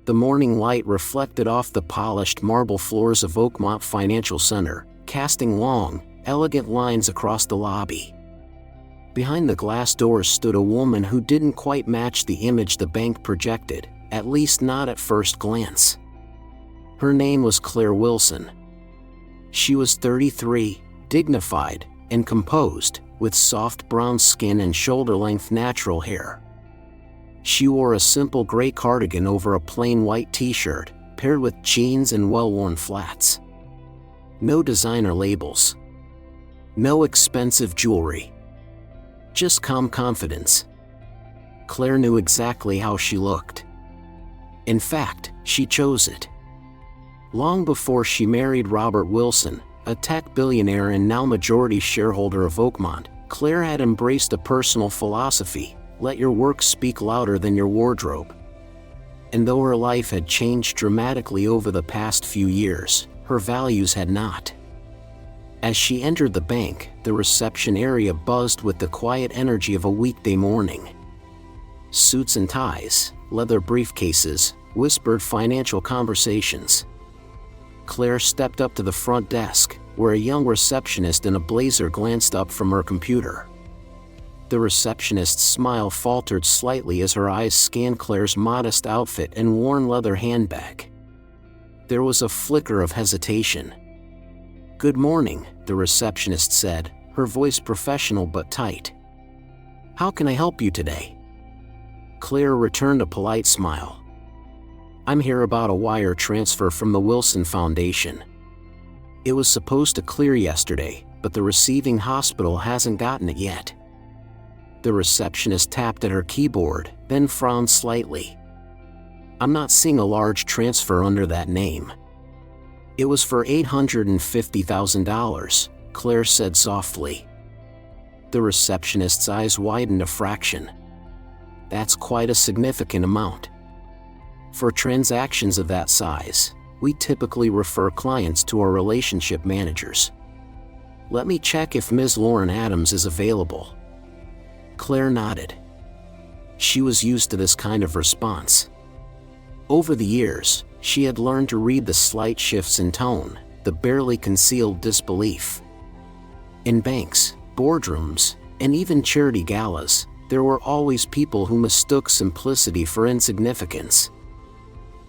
The morning light reflected off the polished marble floors of Oakmont Financial Center, casting long, elegant lines across the lobby. Behind the glass doors stood a woman who didn't quite match the image the bank projected, at least not at first glance. Her name was Claire Wilson. She was 33, dignified and composed, with soft brown skin and shoulder-length natural hair. She wore a simple gray cardigan over a plain white t-shirt, paired with jeans and well-worn flats. No designer labels. No expensive jewelry. Just calm confidence. Claire knew exactly how she looked. In fact, she chose it. Long before she married Robert Wilson, a tech billionaire and now majority shareholder of Oakmont, Claire had embraced a personal philosophy: let your work speak louder than your wardrobe. And though her life had changed dramatically over the past few years, her values had not. As she entered the bank, the reception area buzzed with the quiet energy of a weekday morning. Suits and ties, leather briefcases, whispered financial conversations. Claire stepped up to the front desk, where a young receptionist in a blazer glanced up from her computer. The receptionist's smile faltered slightly as her eyes scanned Claire's modest outfit and worn leather handbag. There was a flicker of hesitation. "Good morning," the receptionist said, her voice professional but tight. "How can I help you today?" Claire returned a polite smile. "I'm here about a wire transfer from the Wilson Foundation. It was supposed to clear yesterday, but the receiving hospital hasn't gotten it yet." The receptionist tapped at her keyboard, then frowned slightly. "I'm not seeing a large transfer under that name." "It was for $850,000, Claire said softly. The receptionist's eyes widened a fraction. "That's quite a significant amount. For transactions of that size, we typically refer clients to our relationship managers. Let me check if Ms. Lauren Adams is available." Claire nodded. She was used to this kind of response. Over the years, she had learned to read the slight shifts in tone, the barely concealed disbelief. In banks, boardrooms, and even charity galas, there were always people who mistook simplicity for insignificance.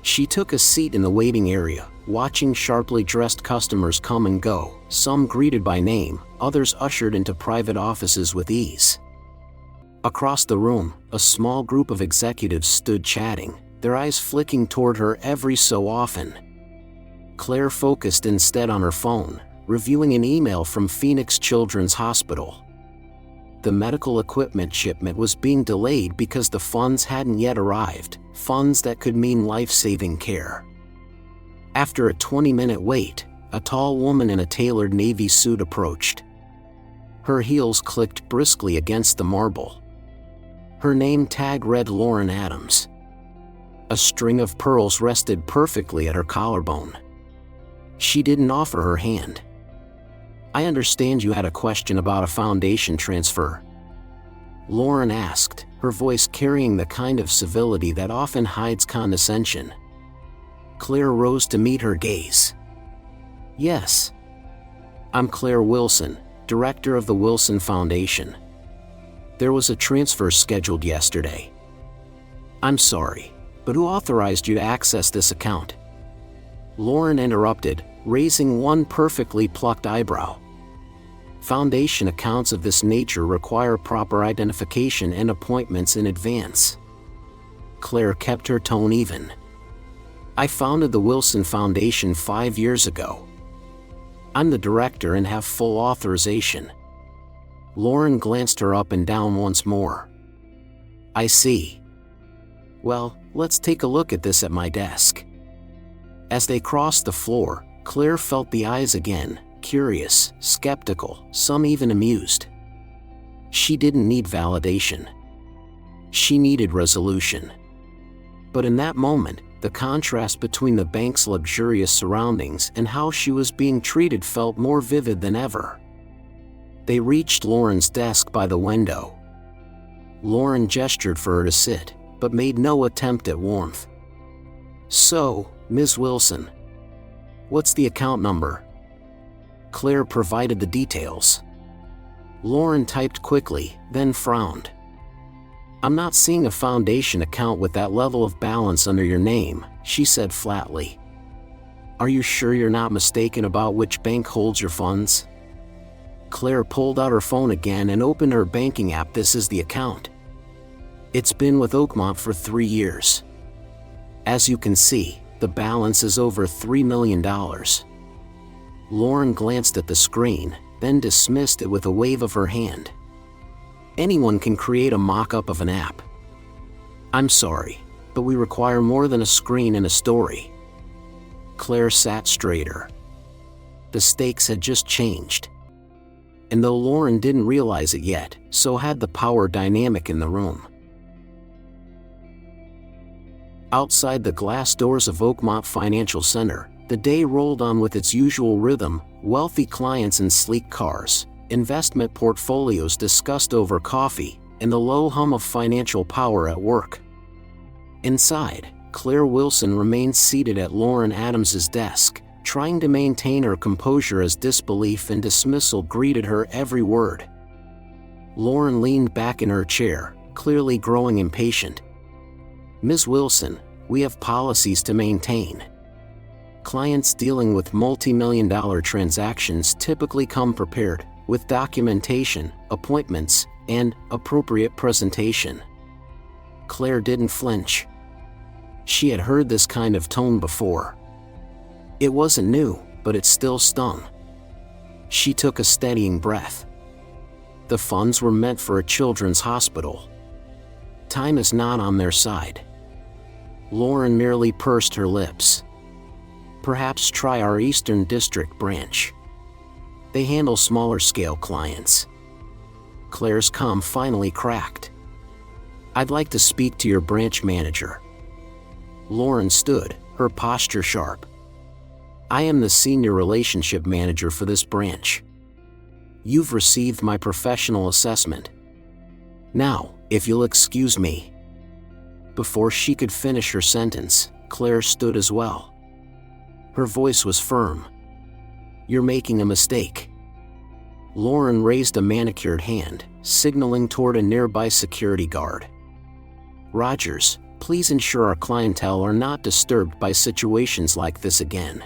She took a seat in the waiting area, watching sharply dressed customers come and go, some greeted by name, others ushered into private offices with ease. Across the room, a small group of executives stood chatting, their eyes flicking toward her every so often. Claire focused instead on her phone, reviewing an email from Phoenix Children's Hospital. The medical equipment shipment was being delayed because the funds hadn't yet arrived, funds that could mean life-saving care. After a 20-minute wait, a tall woman in a tailored navy suit approached. Her heels clicked briskly against the marble. Her name tag read Lauren Adams. A string of pearls rested perfectly at her collarbone. She didn't offer her hand. "I understand you had a question about a foundation transfer," Lauren asked, her voice carrying the kind of civility that often hides condescension. Claire rose to meet her gaze. "Yes. I'm Claire Wilson, director of the Wilson Foundation. There was a transfer scheduled yesterday." "I'm sorry, but who authorized you to access this account?" Lauren interrupted, raising one perfectly plucked eyebrow. "Foundation accounts of this nature require proper identification and appointments in advance." Claire kept her tone even. "I founded the Wilson Foundation 5 years ago. I'm the director and have full authorization." Lauren glanced her up and down once more. "I see. Well, let's take a look at this at my desk." As they crossed the floor, Claire felt the eyes again, curious, skeptical, some even amused. She didn't need validation. She needed resolution. But in that moment, the contrast between the bank's luxurious surroundings and how she was being treated felt more vivid than ever. They reached Lauren's desk by the window. Lauren gestured for her to sit, but made no attempt at warmth. So, Ms. Wilson, what's the account number? Claire provided the details. Lauren typed quickly, then frowned. I'm not seeing a foundation account with that level of balance under your name, she said flatly. Are you sure you're not mistaken about which bank holds your funds? Claire pulled out her phone again and opened her banking app. This is the account. It's been with Oakmont for 3 years. As you can see, the balance is over $3 million. Lauren glanced at the screen, then dismissed it with a wave of her hand. Anyone can create a mock-up of an app. I'm sorry, but we require more than a screen and a story. Claire sat straighter. The stakes had just changed. And though Lauren didn't realize it yet, so had the power dynamic in the room. Outside the glass doors of Oakmont Financial Center, the day rolled on with its usual rhythm: wealthy clients in sleek cars, investment portfolios discussed over coffee, and the low hum of financial power at work. Inside, Claire Wilson remained seated at Lauren Adams's desk, trying to maintain her composure as disbelief and dismissal greeted her every word. Lauren leaned back in her chair, clearly growing impatient. Ms. Wilson, we have policies to maintain. Clients dealing with multi-million-dollar transactions typically come prepared with documentation, appointments, and appropriate presentation. Claire didn't flinch. She had heard this kind of tone before. It wasn't new, but it still stung. She took a steadying breath. The funds were meant for a children's hospital. Time is not on their side. Lauren merely pursed her lips. Perhaps try our Eastern District branch. They handle smaller-scale clients. Claire's calm finally cracked. I'd like to speak to your branch manager. Lauren stood, her posture sharp. I am the senior relationship manager for this branch. You've received my professional assessment. Now, if you'll excuse me. Before she could finish her sentence, Claire stood as well. Her voice was firm. You're making a mistake. Lauren raised a manicured hand, signaling toward a nearby security guard. Rogers, please ensure our clientele are not disturbed by situations like this again.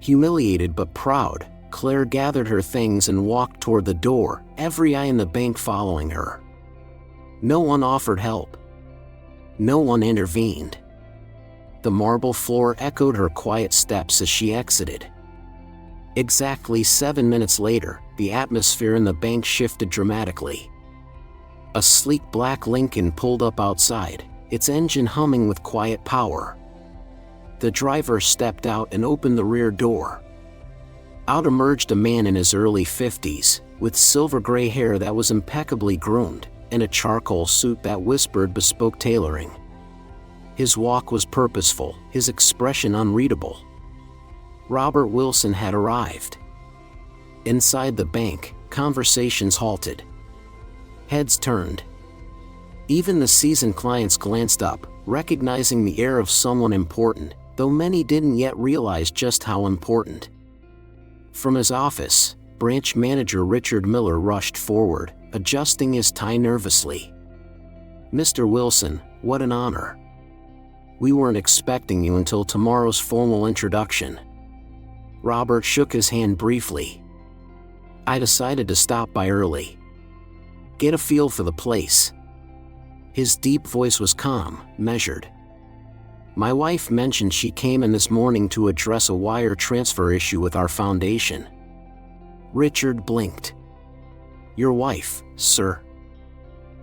Humiliated but proud, Claire gathered her things and walked toward the door, every eye in the bank following her. No one offered help. No one intervened. The marble floor echoed her quiet steps as she exited. Exactly 7 minutes later, the atmosphere in the bank shifted dramatically. A sleek black Lincoln pulled up outside, its engine humming with quiet power. The driver stepped out and opened the rear door. Out emerged a man in his early 50s, with silver-gray hair that was impeccably groomed, and a charcoal suit that whispered bespoke tailoring. His walk was purposeful, his expression unreadable. Robert Wilson had arrived. Inside the bank, conversations halted. Heads turned. Even the seasoned clients glanced up, recognizing the air of someone important, though many didn't yet realize just how important. From his office, branch manager Richard Miller rushed forward, adjusting his tie nervously. Mr. Wilson, what an honor. We weren't expecting you until tomorrow's formal introduction. Robert shook his hand briefly. I decided to stop by early. Get a feel for the place. His deep voice was calm, measured. My wife mentioned she came in this morning to address a wire transfer issue with our foundation. Richard blinked. Your wife, sir?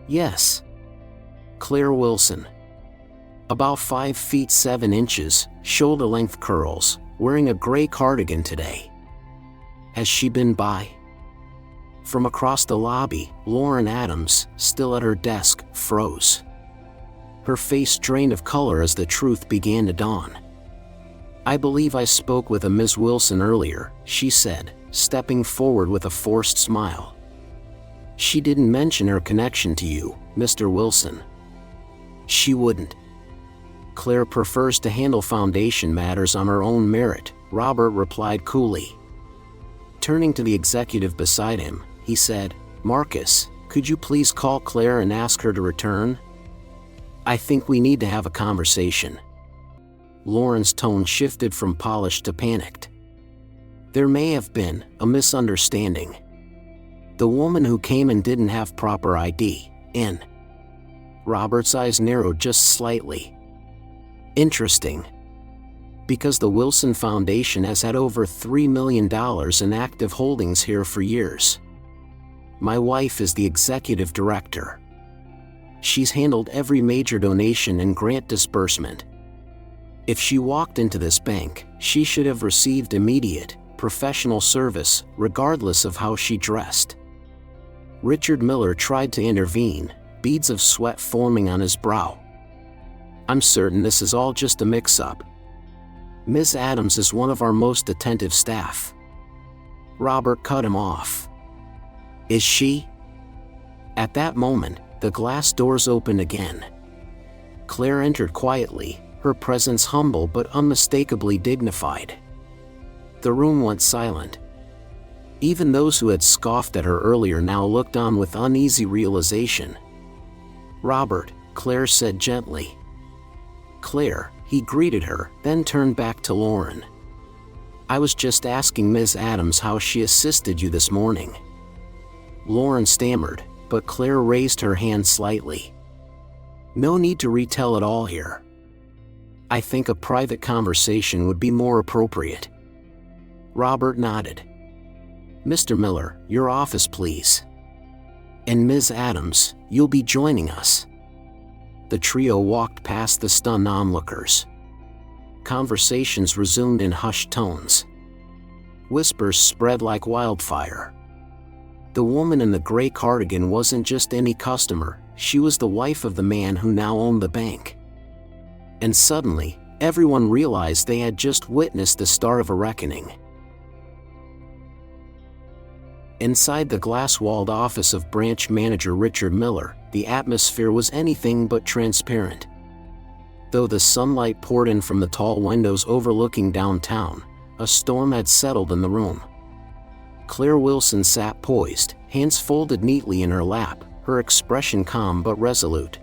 Yes. Claire Wilson. About 5 feet 7 inches, shoulder-length curls, wearing a gray cardigan today. Has she been by? From across the lobby, Lauren Adams, still at her desk, froze. Her face drained of color as the truth began to dawn. I believe I spoke with a Ms. Wilson earlier, she said, stepping forward with a forced smile. She didn't mention her connection to you, Mr. Wilson. She wouldn't. Claire prefers to handle foundation matters on her own merit, Robert replied coolly. Turning to the executive beside him, he said, Marcus, could you please call Claire and ask her to return? I think we need to have a conversation. Lauren's tone shifted from polished to panicked. There may have been a misunderstanding. The woman who came in didn't have proper ID, and Robert's eyes narrowed just slightly. Interesting. Because the Wilson Foundation has had over $3 million in active holdings here for years. My wife is the executive director. She's handled every major donation and grant disbursement. If she walked into this bank, she should have received immediate, professional service, regardless of how she dressed. Richard Miller tried to intervene, beads of sweat forming on his brow. I'm certain this is all just a mix-up. Ms. Adams is one of our most attentive staff. Robert cut him off. Is she? At that moment, the glass doors opened again. Claire entered quietly, her presence humble but unmistakably dignified. The room went silent. Even those who had scoffed at her earlier now looked on with uneasy realization. Robert, Claire said gently. Claire, he greeted her, then turned back to Lauren. I was just asking Ms. Adams how she assisted you this morning. Lauren stammered, but Claire raised her hand slightly. No need to retell it all here. I think a private conversation would be more appropriate. Robert nodded. Mr. Miller, your office please. And Ms. Adams, you'll be joining us. The trio walked past the stunned onlookers. Conversations resumed in hushed tones. Whispers spread like wildfire. The woman in the gray cardigan wasn't just any customer, she was the wife of the man who now owned the bank. And suddenly, everyone realized they had just witnessed the start of a reckoning. Inside the glass-walled office of branch manager Richard Miller, the atmosphere was anything but transparent. Though the sunlight poured in from the tall windows overlooking downtown, a storm had settled in the room. Claire Wilson sat poised, hands folded neatly in her lap, her expression calm but resolute.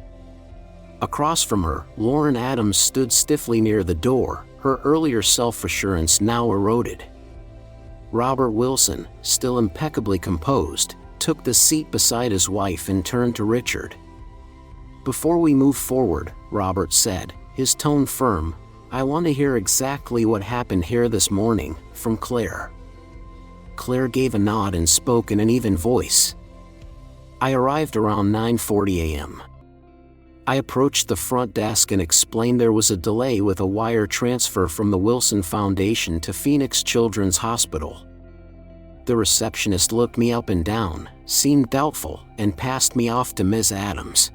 Across from her, Lauren Adams stood stiffly near the door, her earlier self-assurance now eroded. Robert Wilson, still impeccably composed, took the seat beside his wife and turned to Richard. Before we move forward, Robert said, his tone firm, I want to hear exactly what happened here this morning, from Claire. Claire gave a nod and spoke in an even voice. I arrived around 9:40 a.m. I approached the front desk and explained there was a delay with a wire transfer from the Wilson Foundation to Phoenix Children's Hospital. The receptionist looked me up and down, seemed doubtful, and passed me off to Ms. Adams.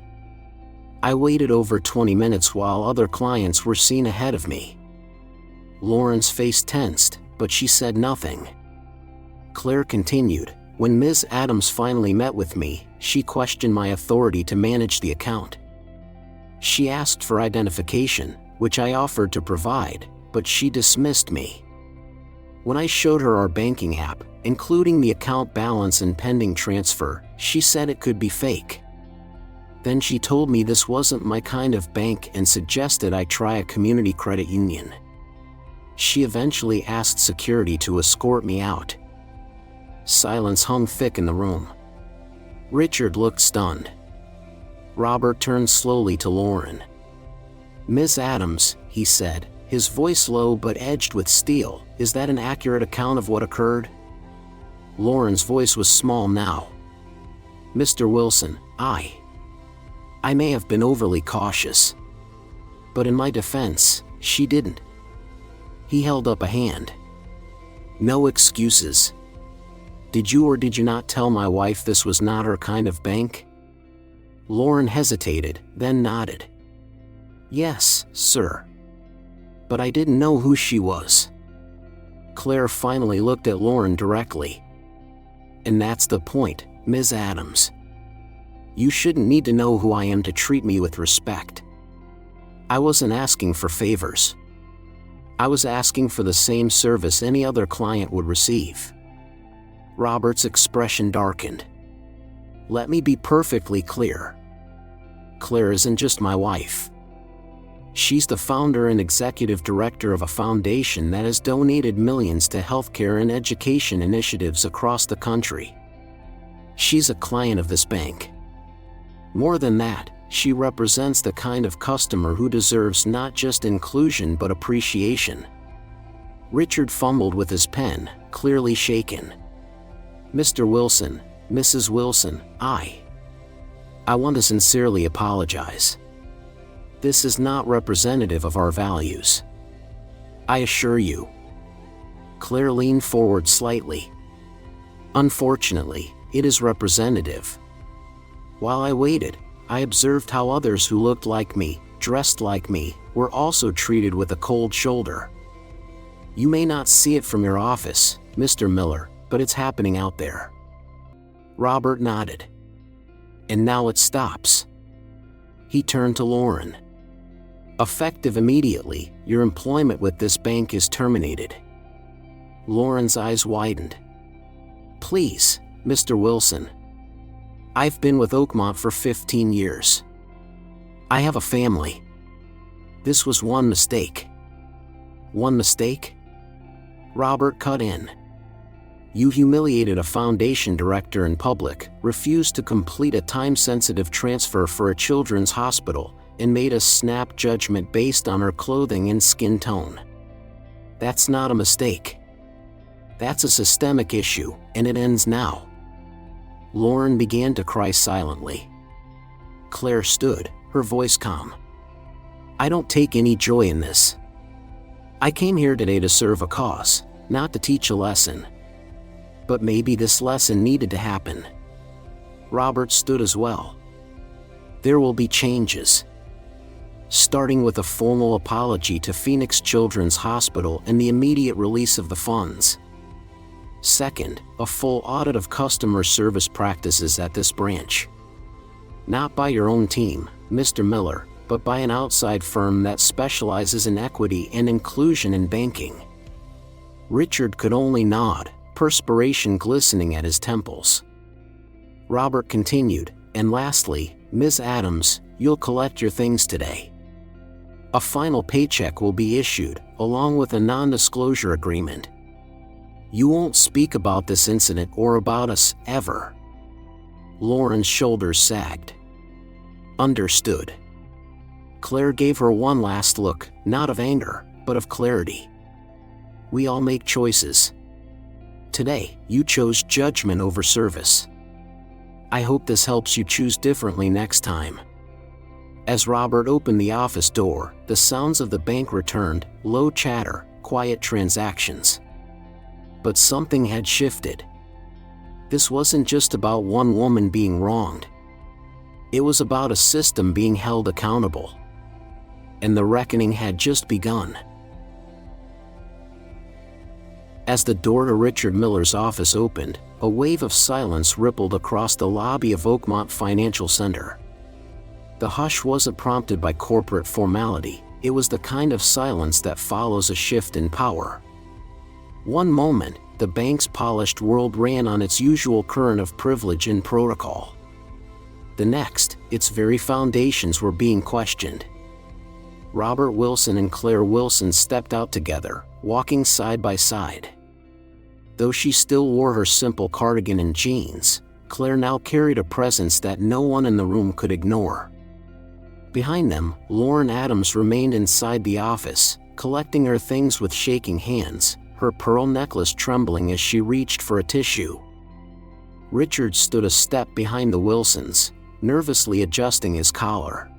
I waited over 20 minutes while other clients were seen ahead of me. Lauren's face tensed, but she said nothing. Claire continued, when Ms. Adams finally met with me, she questioned my authority to manage the account. She asked for identification, which I offered to provide, but she dismissed me. When I showed her our banking app, including the account balance and pending transfer, she said it could be fake. Then she told me this wasn't my kind of bank and suggested I try a community credit union. She eventually asked security to escort me out. Silence hung thick in the room. Richard looked stunned. Robert turned slowly to Lauren. Ms. Adams, he said, his voice low but edged with steel, is that an accurate account of what occurred? Lauren's voice was small now. Mr. Wilson, I may have been overly cautious. But in my defense, she didn't. He held up a hand. No excuses. Did you or did you not tell my wife this was not her kind of bank? Lauren hesitated, then nodded. Yes, sir. But I didn't know who she was. Claire finally looked at Lauren directly. And that's the point, Ms. Adams. You shouldn't need to know who I am to treat me with respect. I wasn't asking for favors. I was asking for the same service any other client would receive. Robert's expression darkened. Let me be perfectly clear. Claire isn't just my wife. She's the founder and executive director of a foundation that has donated millions to healthcare and education initiatives across the country. She's a client of this bank. More than that, she represents the kind of customer who deserves not just inclusion but appreciation. Richard fumbled with his pen, clearly shaken. Mr. Wilson, Mrs. Wilson, I want to sincerely apologize. This is not representative of our values. I assure you. Claire leaned forward slightly. Unfortunately, it is representative. While I waited, I observed how others who looked like me, dressed like me, were also treated with a cold shoulder. You may not see it from your office, Mr. Miller, but it's happening out there. Robert nodded. And now it stops. He turned to Lauren. Effective immediately, your employment with this bank is terminated. Lauren's eyes widened. Please, Mr. Wilson. I've been with Oakmont for 15 years. I have a family. This was one mistake. One mistake? Robert cut in. You humiliated a foundation director in public, refused to complete a time-sensitive transfer for a children's hospital, and made a snap judgment based on her clothing and skin tone. That's not a mistake. That's a systemic issue, and it ends now. Lauren began to cry silently. Claire stood, her voice calm. I don't take any joy in this. I came here today to serve a cause, not to teach a lesson. But maybe this lesson needed to happen. Robert stood as well. There will be changes. Starting with a formal apology to Phoenix Children's Hospital and the immediate release of the funds. Second, a full audit of customer service practices at this branch. Not by your own team, Mr. Miller, but by an outside firm that specializes in equity and inclusion in banking. Richard could only nod, perspiration glistening at his temples. Robert continued, and lastly, Ms. Adams, you'll collect your things today. A final paycheck will be issued, along with a non-disclosure agreement. You won't speak about this incident or about us, ever. Lauren's shoulders sagged. Understood. Claire gave her one last look, not of anger, but of clarity. We all make choices. Today, you chose judgment over service. I hope this helps you choose differently next time. As Robert opened the office door, the sounds of the bank returned, low chatter, quiet transactions. But something had shifted. This wasn't just about one woman being wronged. It was about a system being held accountable. And the reckoning had just begun. As the door to Richard Miller's office opened, a wave of silence rippled across the lobby of Oakmont Financial Center. The hush wasn't prompted by corporate formality, it was the kind of silence that follows a shift in power. One moment, the bank's polished world ran on its usual current of privilege and protocol. The next, its very foundations were being questioned. Robert Wilson and Claire Wilson stepped out together, walking side by side. Though she still wore her simple cardigan and jeans, Claire now carried a presence that no one in the room could ignore. Behind them, Lauren Adams remained inside the office, collecting her things with shaking hands, her pearl necklace trembling as she reached for a tissue. Richard stood a step behind the Wilsons, nervously adjusting his collar.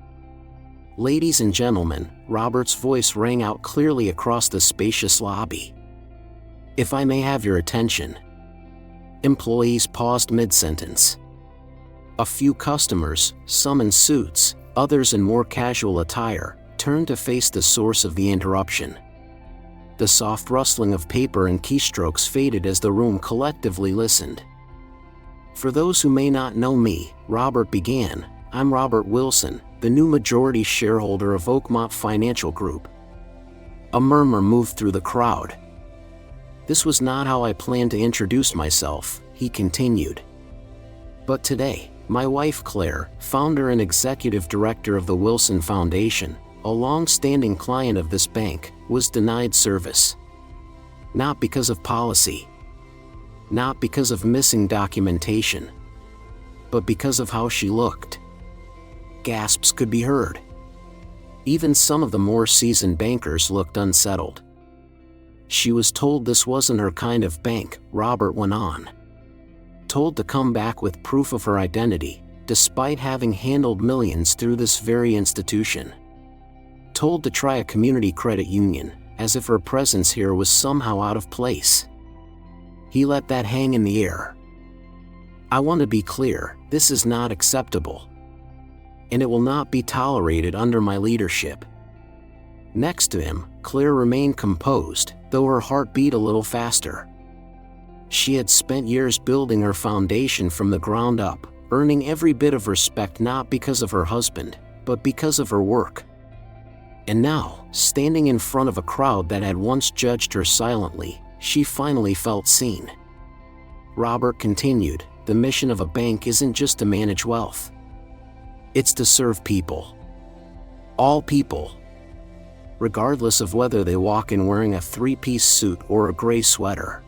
Ladies and gentlemen, Robert's voice rang out clearly across the spacious lobby. If I may have your attention. Employees paused mid-sentence. A few customers, some in suits, others in more casual attire, turned to face the source of the interruption. The soft rustling of paper and keystrokes faded as the room collectively listened. For those who may not know me, Robert began, I'm Robert Wilson, the new majority shareholder of Oakmont Financial Group." A murmur moved through the crowd. "This was not how I planned to introduce myself," he continued. "But today, my wife Claire, founder and executive director of the Wilson Foundation, a long-standing client of this bank, was denied service. Not because of policy. Not because of missing documentation. But because of how she looked." Gasps could be heard. Even some of the more seasoned bankers looked unsettled. "She was told this wasn't her kind of bank," Robert went on. "Told to come back with proof of her identity, despite having handled millions through this very institution. Told to try a community credit union, as if her presence here was somehow out of place." He let that hang in the air. "I want to be clear, this is not acceptable. And it will not be tolerated under my leadership." Next to him, Claire remained composed, though her heart beat a little faster. She had spent years building her foundation from the ground up, earning every bit of respect not because of her husband, but because of her work. And now, standing in front of a crowd that had once judged her silently, she finally felt seen. Robert continued, "The mission of a bank isn't just to manage wealth. It's to serve people. All people. Regardless of whether they walk in wearing a three-piece suit or a gray sweater."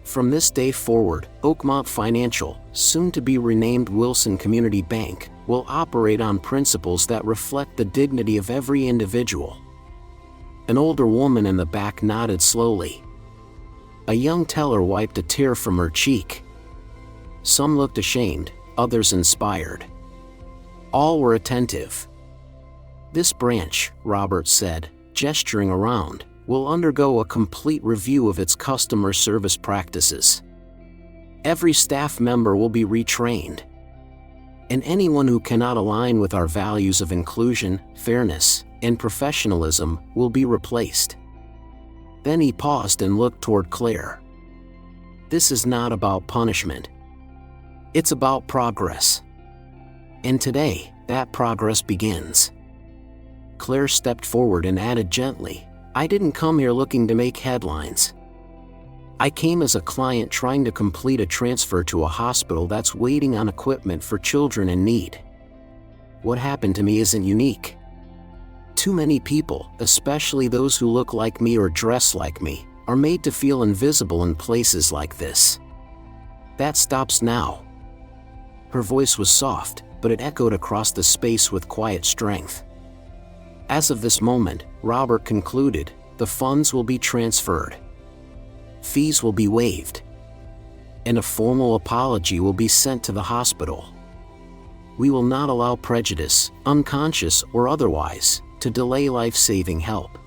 From this day forward, Oakmont Financial, soon to be renamed Wilson Community Bank, will operate on principles that reflect the dignity of every individual. An older woman in the back nodded slowly. A young teller wiped a tear from her cheek. Some looked ashamed, others inspired. All were attentive. "This branch," Robert said, gesturing around, "will undergo a complete review of its customer service practices. Every staff member will be retrained. And anyone who cannot align with our values of inclusion, fairness, and professionalism will be replaced." Then he paused and looked toward Claire. "This is not about punishment. It's about progress. And today, that progress begins." Claire stepped forward and added gently, "I didn't come here looking to make headlines. I came as a client trying to complete a transfer to a hospital that's waiting on equipment for children in need. What happened to me isn't unique. Too many people, especially those who look like me or dress like me, are made to feel invisible in places like this. That stops now." Her voice was soft, but it echoed across the space with quiet strength. "As of this moment," Robert concluded, "the funds will be transferred. Fees will be waived. And a formal apology will be sent to the hospital. We will not allow prejudice, unconscious or otherwise, to delay life-saving help."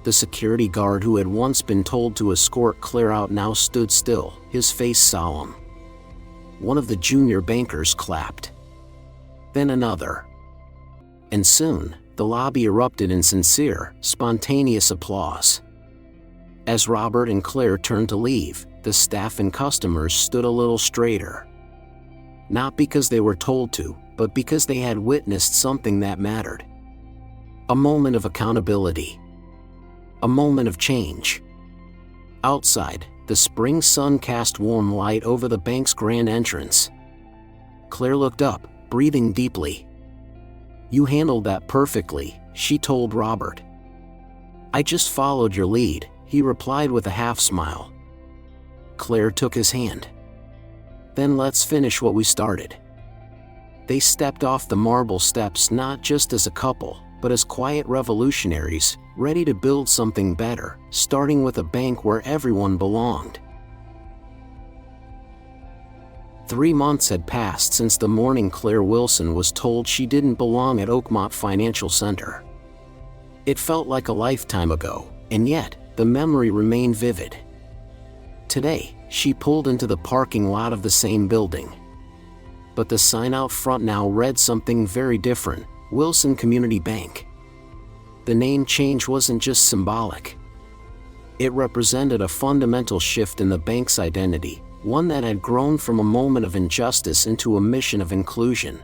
The security guard who had once been told to escort Claire out now stood still, his face solemn. One of the junior bankers clapped. Then another. And soon, the lobby erupted in sincere, spontaneous applause. As Robert and Claire turned to leave, the staff and customers stood a little straighter. Not because they were told to, but because they had witnessed something that mattered. A moment of accountability. A moment of change. Outside, the spring sun cast warm light over the bank's grand entrance. Claire looked up, breathing deeply. "You handled that perfectly," she told Robert. "I just followed your lead," he replied with a half-smile. Claire took his hand. "Then let's finish what we started." They stepped off the marble steps not just as a couple, but as quiet revolutionaries, ready to build something better, starting with a bank where everyone belonged. 3 months had passed since the morning Claire Wilson was told she didn't belong at Oakmont Financial Center. It felt like a lifetime ago, and yet, the memory remained vivid. Today, she pulled into the parking lot of the same building. But the sign out front now read something very different: Wilson Community Bank. The name change wasn't just symbolic. It represented a fundamental shift in the bank's identity, one that had grown from a moment of injustice into a mission of inclusion.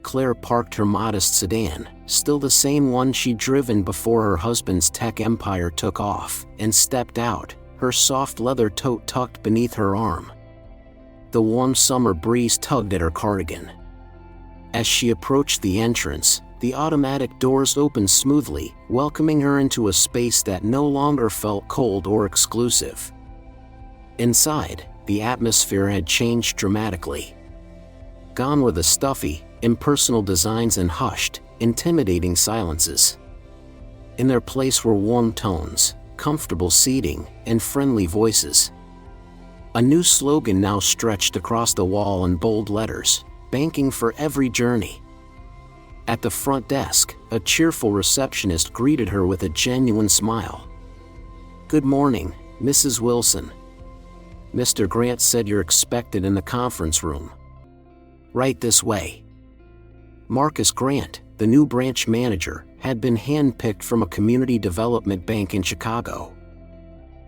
Claire parked her modest sedan, still the same one she'd driven before her husband's tech empire took off, and stepped out, her soft leather tote tucked beneath her arm. The warm summer breeze tugged at her cardigan. As she approached the entrance, the automatic doors opened smoothly, welcoming her into a space that no longer felt cold or exclusive. Inside, the atmosphere had changed dramatically. Gone were the stuffy, impersonal designs and hushed, intimidating silences. In their place were warm tones, comfortable seating, and friendly voices. A new slogan now stretched across the wall in bold letters: banking for every journey. At the front desk, a cheerful receptionist greeted her with a genuine smile. "Good morning, Mrs. Wilson. Mr. Grant said you're expected in the conference room. Right this way." Marcus Grant, the new branch manager, had been handpicked from a community development bank in Chicago.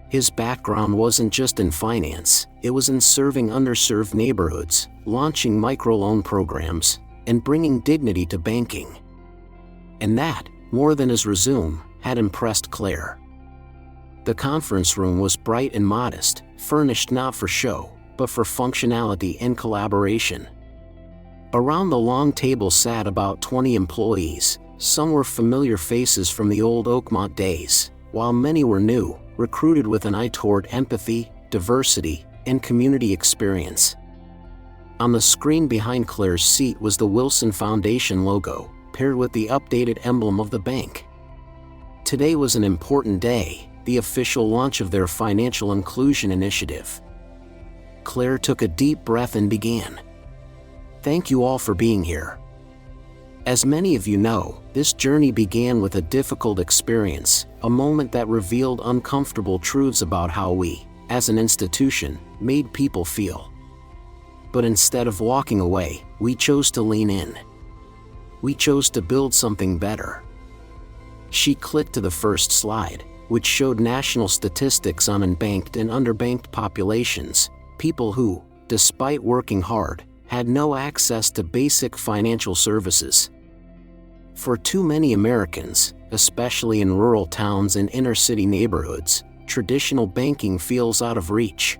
His background wasn't just in finance, it was in serving underserved neighborhoods, launching microloan programs, and bringing dignity to banking. And that, more than his resume, had impressed Claire. The conference room was bright and modest, furnished not for show, but for functionality and collaboration. Around the long table sat about 20 employees. Some were familiar faces from the old Oakmont days, while many were new, recruited with an eye toward empathy, diversity, and community experience. On the screen behind Claire's seat was the Wilson Foundation logo, paired with the updated emblem of the bank. Today was an important day, the official launch of their financial inclusion initiative. Claire took a deep breath and began. "Thank you all for being here. As many of you know, this journey began with a difficult experience, a moment that revealed uncomfortable truths about how we, as an institution, made people feel. But instead of walking away, we chose to lean in. We chose to build something better." She clicked to the first slide, which showed national statistics on unbanked and underbanked populations, people who, despite working hard, had no access to basic financial services. For too many Americans, especially in rural towns and inner-city neighborhoods, traditional banking feels out of reach.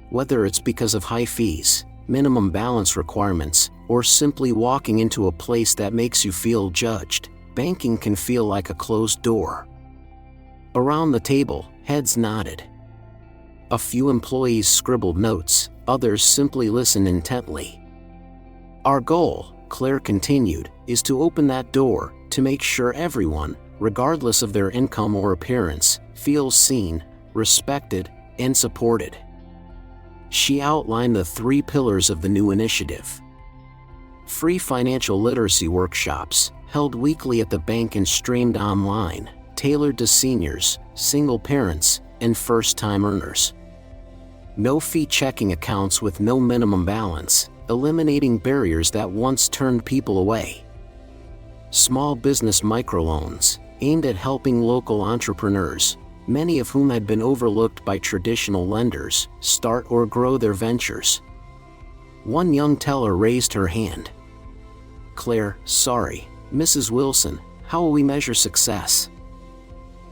Whether it's because of high fees, minimum balance requirements, or simply walking into a place that makes you feel judged, banking can feel like a closed door. Around the table, heads nodded. A few employees scribbled notes, others simply listened intently. "Our goal," Claire continued, "is to open that door, to make sure everyone, regardless of their income or appearance, feels seen, respected, and supported." She outlined the 3 pillars of the new initiative. Free financial literacy workshops, held weekly at the bank and streamed online, tailored to seniors, single parents, and first-time earners. No-fee checking accounts with no minimum balance, eliminating barriers that once turned people away. Small business microloans, aimed at helping local entrepreneurs, many of whom had been overlooked by traditional lenders, start or grow their ventures. One young teller raised her hand. "Claire, sorry, Mrs. Wilson, how will we measure success?"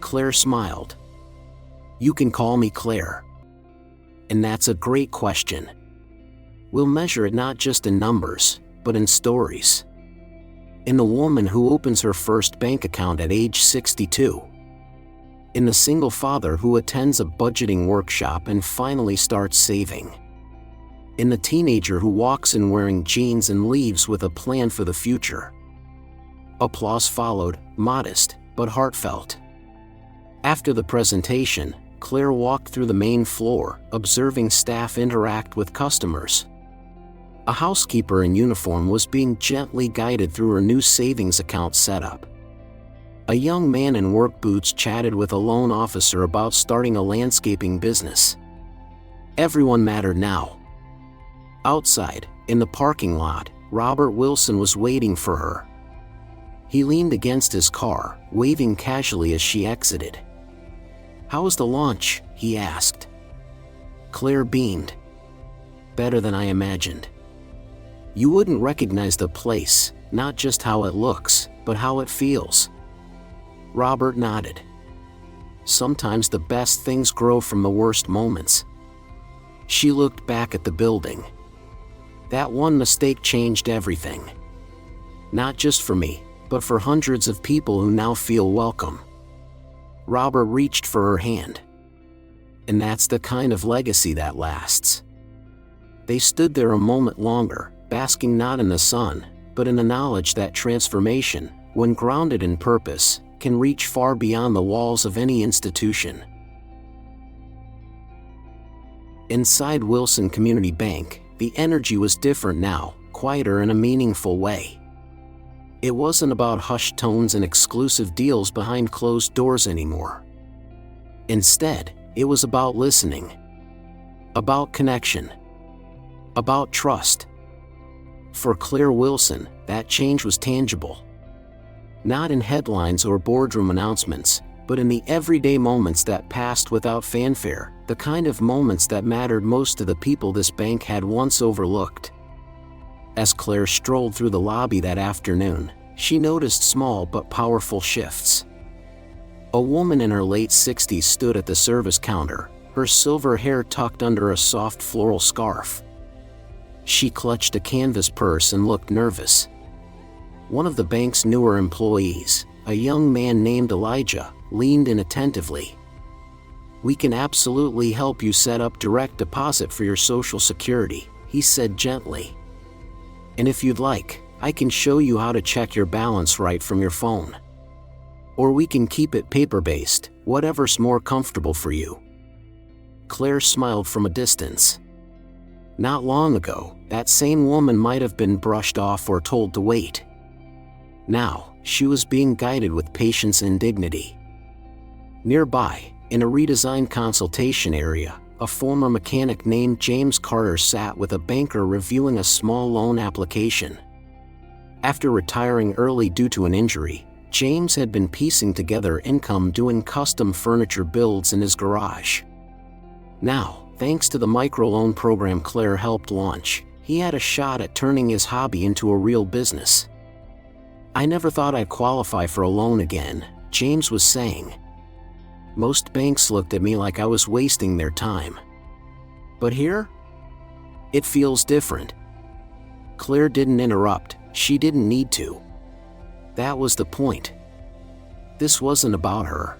Claire smiled. "You can call me Claire. And that's a great question. We'll measure it not just in numbers, but in stories. In the woman who opens her first bank account at age 62. In the single father who attends a budgeting workshop and finally starts saving. In the teenager who walks in wearing jeans and leaves with a plan for the future." Applause followed, modest, but heartfelt. After the presentation, Claire walked through the main floor, observing staff interact with customers. A housekeeper in uniform was being gently guided through her new savings account setup. A young man in work boots chatted with a loan officer about starting a landscaping business. Everyone mattered now. Outside, in the parking lot, Robert Wilson was waiting for her. He leaned against his car, waving casually as she exited. "How was the launch?" he asked. Claire beamed. "Better than I imagined." You wouldn't recognize the place, not just how it looks, but how it feels. Robert nodded. Sometimes the best things grow from the worst moments. She looked back at the building. That one mistake changed everything. Not just for me, but for hundreds of people who now feel welcome. Robert reached for her hand. And that's the kind of legacy that lasts. They stood there a moment longer, basking not in the sun, but in the knowledge that transformation, when grounded in purpose, can reach far beyond the walls of any institution. Inside Wilson Community Bank, the energy was different now, quieter in a meaningful way. It wasn't about hushed tones and exclusive deals behind closed doors anymore. Instead, it was about listening, about connection, about trust. For Claire Wilson, that change was tangible. Not in headlines or boardroom announcements, but in the everyday moments that passed without fanfare, the kind of moments that mattered most to the people this bank had once overlooked. As Claire strolled through the lobby that afternoon, she noticed small but powerful shifts. A woman in her late 60s stood at the service counter, her silver hair tucked under a soft floral scarf. She clutched a canvas purse and looked nervous. One of the bank's newer employees, a young man named Elijah, leaned in attentively. "We can absolutely help you set up direct deposit for your Social Security," he said gently. "And if you'd like, I can show you how to check your balance right from your phone. Or we can keep it paper-based, whatever's more comfortable for you." Claire smiled from a distance. Not long ago, that same woman might have been brushed off or told to wait. Now, she was being guided with patience and dignity. Nearby, in a redesigned consultation area, a former mechanic named James Carter sat with a banker reviewing a small loan application. After retiring early due to an injury, James had been piecing together income doing custom furniture builds in his garage. Now, thanks to the microloan program Claire helped launch, he had a shot at turning his hobby into a real business. "I never thought I'd qualify for a loan again," James was saying. "Most banks looked at me like I was wasting their time. But here? It feels different." Claire didn't interrupt, she didn't need to. That was the point. This wasn't about her.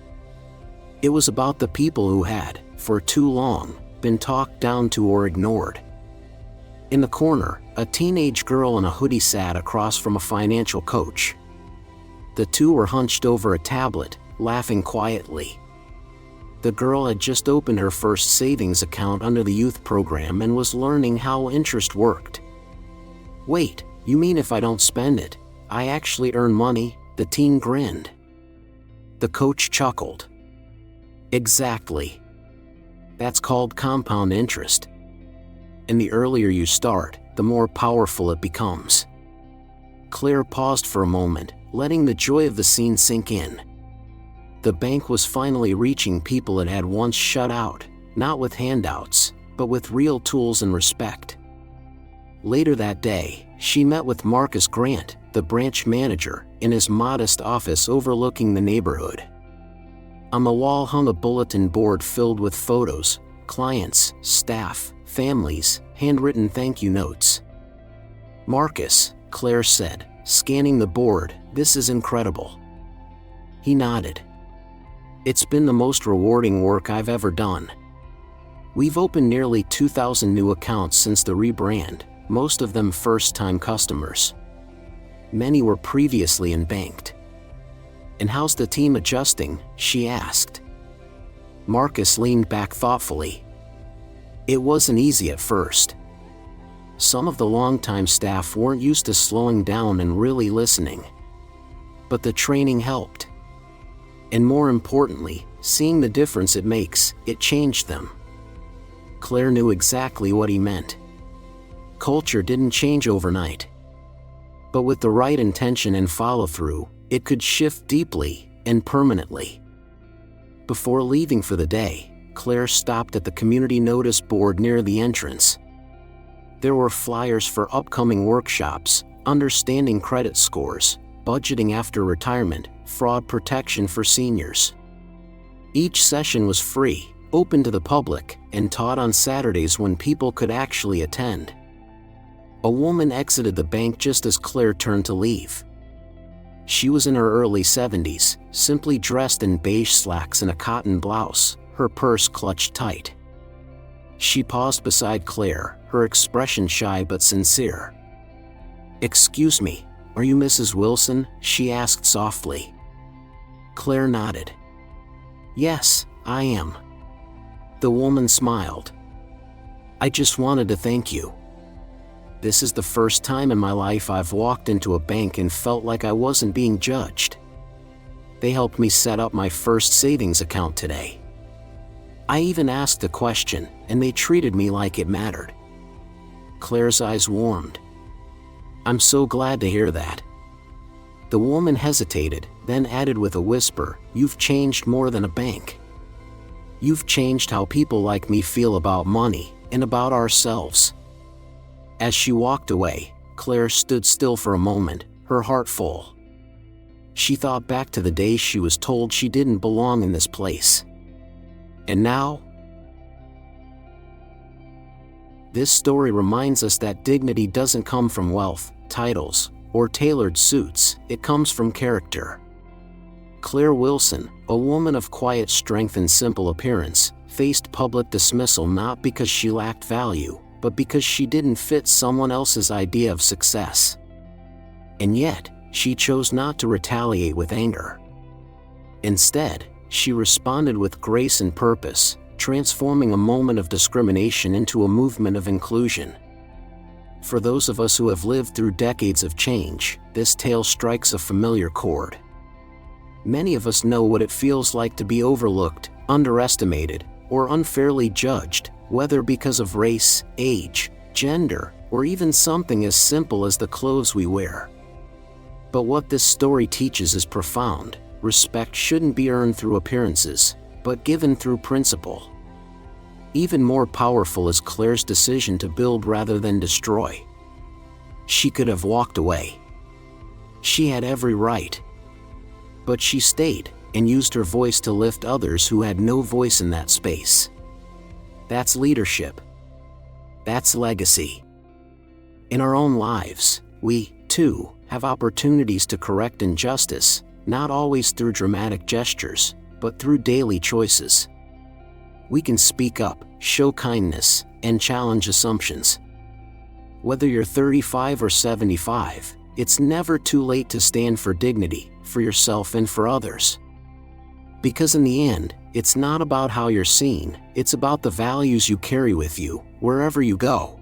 It was about the people who had, for too long, been talked down to or ignored. In the corner, a teenage girl in a hoodie sat across from a financial coach. The two were hunched over a tablet, laughing quietly. The girl had just opened her first savings account under the youth program and was learning how interest worked. "Wait, you mean if I don't spend it, I actually earn money?" The teen grinned. The coach chuckled. "Exactly. That's called compound interest. And the earlier you start, the more powerful it becomes." Claire paused for a moment, letting the joy of the scene sink in. The bank was finally reaching people it had once shut out, not with handouts, but with real tools and respect. Later that day, she met with Marcus Grant, the branch manager, in his modest office overlooking the neighborhood. On the wall hung a bulletin board filled with photos, clients, staff, families, handwritten thank you notes. "Marcus," Claire said, scanning the board, "this is incredible." He nodded. "It's been the most rewarding work I've ever done. We've opened nearly 2,000 new accounts since the rebrand, most of them first-time customers. Many were previously unbanked." "And how's the team adjusting?" she asked. Marcus leaned back thoughtfully. "It wasn't easy at first. Some of the longtime staff weren't used to slowing down and really listening. But the training helped. And more importantly, seeing the difference it makes, it changed them." Claire knew exactly what he meant. Culture didn't change overnight. But with the right intention and follow-through, it could shift deeply and permanently. Before leaving for the day, Claire stopped at the community notice board near the entrance. There were flyers for upcoming workshops, understanding credit scores, budgeting after retirement, fraud protection for seniors. Each session was free, open to the public, and taught on Saturdays when people could actually attend. A woman exited the bank just as Claire turned to leave. She was in her early 70s, simply dressed in beige slacks and a cotton blouse, her purse clutched tight. She paused beside Claire, her expression shy but sincere. "Excuse me, are you Mrs. Wilson?" she asked softly. Claire nodded. "Yes, I am." The woman smiled. "I just wanted to thank you. This is the first time in my life I've walked into a bank and felt like I wasn't being judged. They helped me set up my first savings account today. I even asked a question, and they treated me like it mattered." Claire's eyes warmed. "I'm so glad to hear that." The woman hesitated, then added with a whisper, "You've changed more than a bank. You've changed how people like me feel about money, and about ourselves." As she walked away, Claire stood still for a moment, her heart full. She thought back to the day she was told she didn't belong in this place. And now? This story reminds us that dignity doesn't come from wealth, titles, or tailored suits, it comes from character. Claire Wilson, a woman of quiet strength and simple appearance, faced public dismissal not because she lacked value, but because she didn't fit someone else's idea of success. And yet, she chose not to retaliate with anger. Instead, she responded with grace and purpose, transforming a moment of discrimination into a movement of inclusion. For those of us who have lived through decades of change, this tale strikes a familiar chord. Many of us know what it feels like to be overlooked, underestimated, or unfairly judged, whether because of race, age, gender, or even something as simple as the clothes we wear. But what this story teaches is profound. Respect shouldn't be earned through appearances, but given through principle. Even more powerful is Claire's decision to build rather than destroy. She could have walked away. She had every right. But she stayed, and used her voice to lift others who had no voice in that space. That's leadership. That's legacy. In our own lives, we, too, have opportunities to correct injustice, not always through dramatic gestures, but through daily choices. We can speak up, show kindness, and challenge assumptions. Whether you're 35 or 75, it's never too late to stand for dignity, for yourself and for others. Because in the end, it's not about how you're seen, it's about the values you carry with you, wherever you go.